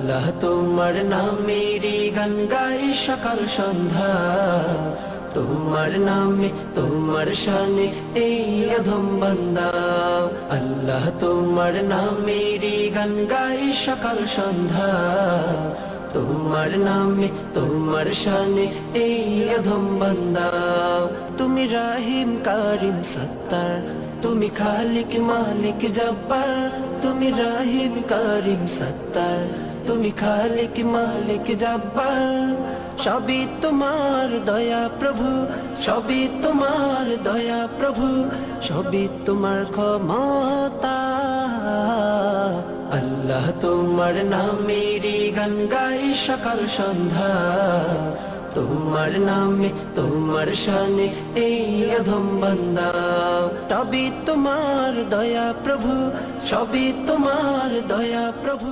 আল্লাহ তোমার নামেরই গান গাই সকাল সন্ধ্যা, তোমার নামে তোমার শানে এই অধম বান্দা। আল্লাহ তোমার নামেরই গান গাই সকাল সন্ধ্যা, তোমার নামে তোমার শানে এই অধম বান্দা। তুমি রাহিম কারিম সত্তার, তুমি খালিক মালিক জব্বার। তুমি রাহিম কারিম সত্তার, তুমি খালিক মালিক জব্বার। সবই তোমার দয়া প্রভু, সবই তোমার দয়া প্রভু, সবই তোমার ক্ষমতা। আল্লাহ তোমার নামেরই গান গাই সকাল সন্ধ্যা, তোমার নামে তোমার শানে এই অধম বান্দা। সবই তোমার দয়া প্রভু, সবই তোমার দয়া প্রভু।